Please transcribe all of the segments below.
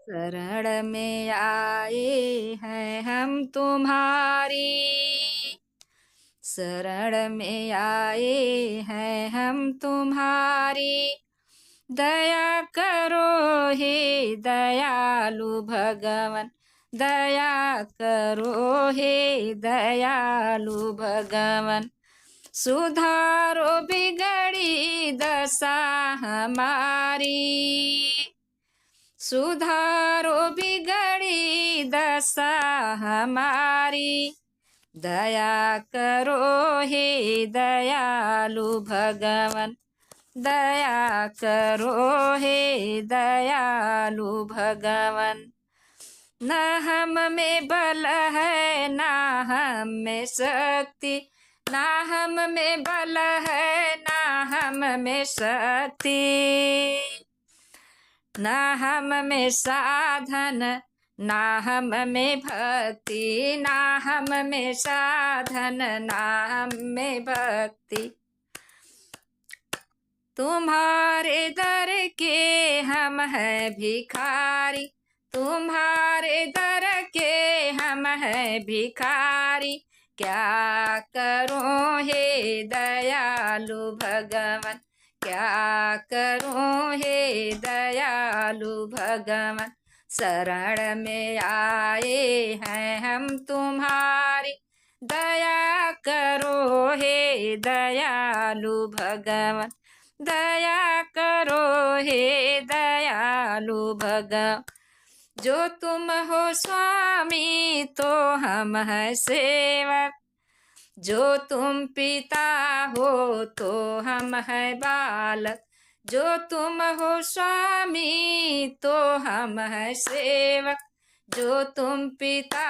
शरण में आए हैं हम तुम्हारी, शरण में आए हैं हम तुम्हारी। दया करो हे दयालु भगवन, दया करो हे दयालु भगवन। सुधारो बिगड़ी दशा हमारी, सुधारो बिगड़ी दशा हमारी। दया करो हे दयालु भगवन, दया करो हे दयालु भगवन। न हम में बल है ना हम में शक्ति, ना हम में बल है ना हम में शक्ति, ना हम में साधन ना हम में भक्ति, ना हम में साधन ना हम में भक्ति। तुम्हारे दर के हम हैं भिखारी, तुम्हारे दर के हम हैं भिखारी। क्या करूं हे दयालु भगवन, क्या करूं हे दयालु भगवन। शरण में आए हैं हम तुम्हारी, दया करो हे दयालु भगवन, दया करो हे दयालु भगवन। जो तुम हो स्वामी तो हम हैं सेवक, जो तुम पिता हो तो हम हैं बालक। जो तुम हो स्वामी तो हम हैं सेवक, जो तुम पिता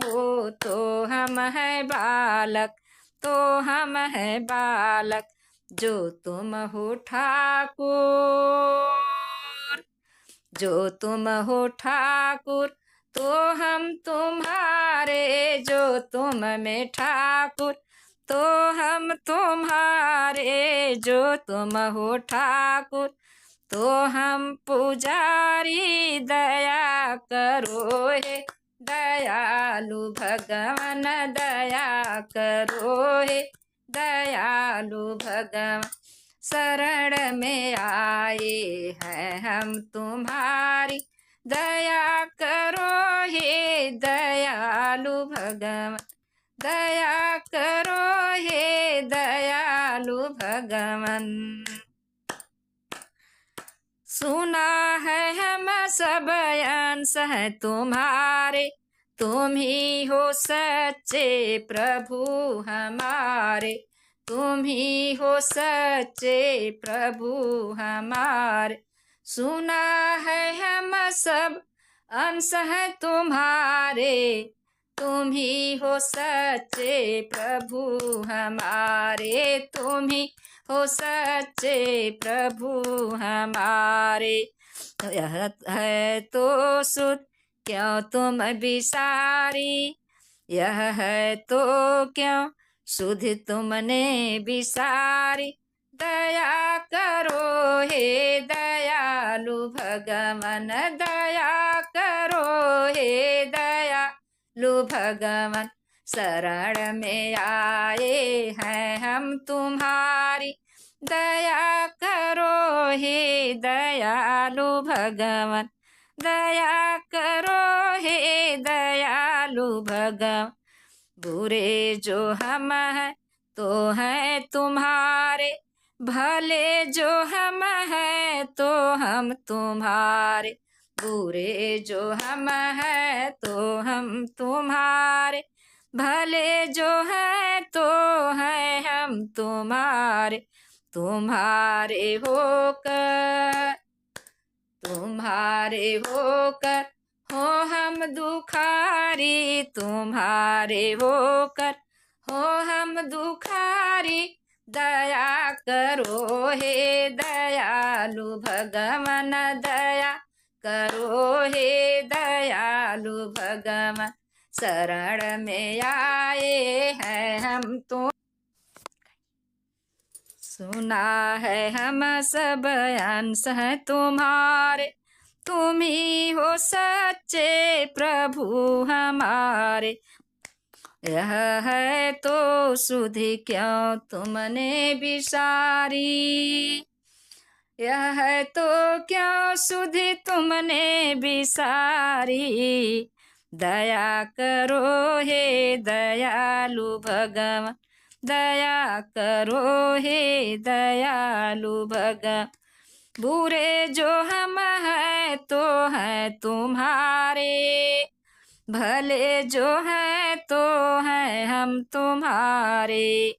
हो तो हम हैं बालक, तो हम हैं बालक। जो तुम हो ठाकुर, जो तुम हो ठाकुर तो हम तुम्हारे, जो तुम में ठाकुर तो हम तुम्हारे। जो तुम हो ठाकुर तो हम पुजारी, दया करो हे दयालु भगवन, दया करो हे दयालु भगवन। शरण में आए हैं हम तुम्हारी, दया करो हे दयालु भगवन, दया करो हे दयालु भगवन। सुना है हम सब अंश हैं तुम्हारे, तुम ही हो सच्चे प्रभु हमारे, तुम ही हो सच्चे प्रभु हमारे। सुना है हम सब अंश हैं तुम्हारे, तुम ही हो सच्चे प्रभु हमारे, तुम ही हो सच्चे प्रभु हमारे। यह है तो सुध क्यों तुम बिसारी, यह है तो क्यों सुध तुमने बिसारी। दया करो हे दयालु भगवन, दया करो हे दयालु भगवन। शरण में आए हैं हम तुम्हारी, दया करो हे दयालु भगवन, दया करो हे दयालु भगवन। बुरे जो हम हैं तो हैं तुम्हारे, भले जो हम हैं तो हम तुम्हारे। बुरे जो हम हैं तो हम तुम्हारे, भले जो हैं तो हैं हम तुम्हारे। तुम्हारे होकर, तुम्हारे होकर हो हम दुखारी, तुम्हारे होकर हो हम दुखारी। दया करो हे दयालु भगवन, दया करो हे दयालु भगवन। शरण में आए हैं हम तो, सुना है हम सब अंश हैं तुम्हारे, तुम ही हो सच्चे प्रभु हमारे। यह है तो सुधि क्यों तुमने बिसारी, यह है तो क्यों सुधि तुमने बिसारी। दया करो हे दयालु भगवान, दया करो हे दयालु भगवान। बुरे जो हम हैं तो हैं तुम्हारे, भले जो हैं तो हैं हम तुम्हारे।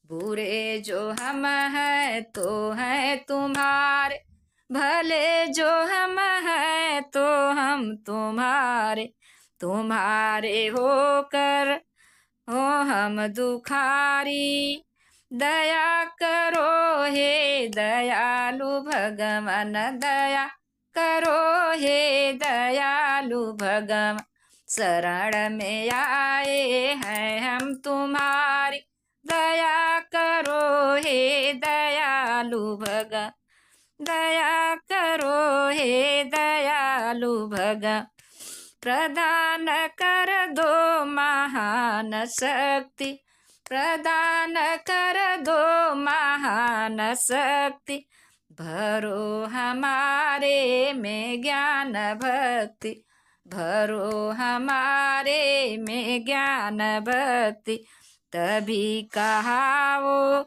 बुरे जो हम हैं तो हैं तुम्हारे, भले जो हम हैं तो हम तुम्हारे। तुम्हारे होकर हो हम दुखारी, दया करो हे दयालु भगवान, दया करो हे दयालु भगवान। शरण में आए हैं हम तुम्हारी, दया करो हे दयालु भगवान, दया करो हे दयालु भगवान। प्रदान कर दो महान शक्ति, प्रदान कर दो महान शक्ति। भरो हमारे में ज्ञान भक्ति, भरो हमारे में ज्ञान भक्ति। तभी कहा वो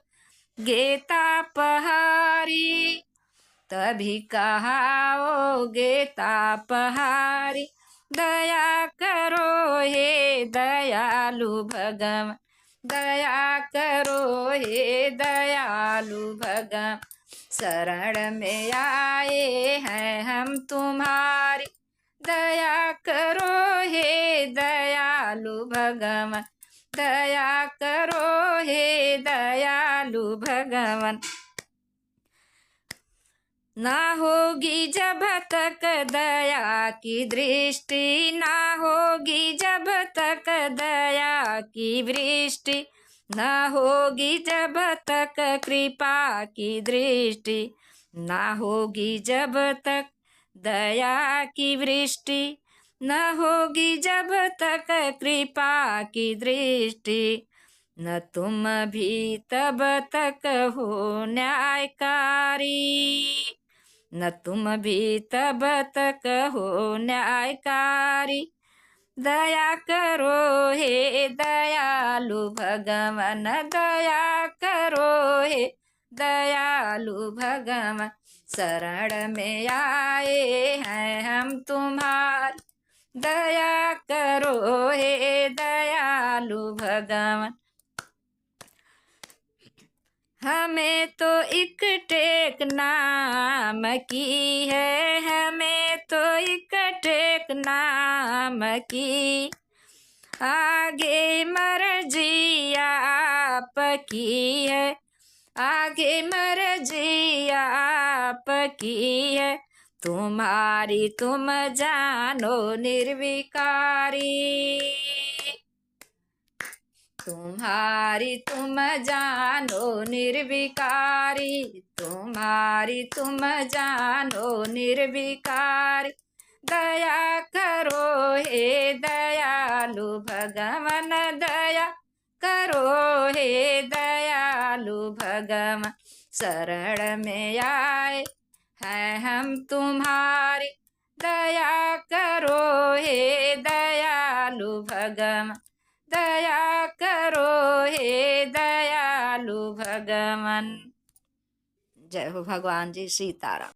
गीता पहारी, तभी कहा वो गीता पहारी। दया करो हे दयालु भगवान, दया करो हे दयालु भगवान। शरण में आए हैं हम तुम्हारी, दया करो हे दयालु भगवान, दया करो हे दयालु भगवान। ना होगी जब तक दया की दृष्टि, ना होगी जब तक दया की वृष्टि, ना होगी जब तक कृपा की दृष्टि, ना होगी जब तक दया की वृष्टि, न होगी जब तक कृपा की दृष्टि। न तुम भी तब तक हो न्यायकारी, न तुम भी तब तक हो न्यायकारी। दया करो हे दयालु भगवान, दया करो हे दयालु भगवान। शरण में आए हैं हम तुम्हारी, दया करो हे दयालु भगवान। हमें तो एक टेक नाम की है, हमें तो एक टेक नाम की। आगे मर्जी आपकी है, आगे मर्जी आपकी है। तुम्हारी तुम जानो निर्विकारी, तुम्हारी तुम जानो निर्विकारी, तुम्हारी तुम जानो निर्विकारी। दया करो हे दयालु भगवान, दया करो हे दयालु भगवान। शरण में आए हैं हम तुम्हारी, दया करो हे दयालु भगवान, दया करो हे दयालु भगवान। जय हो भगवान जी सीताराम।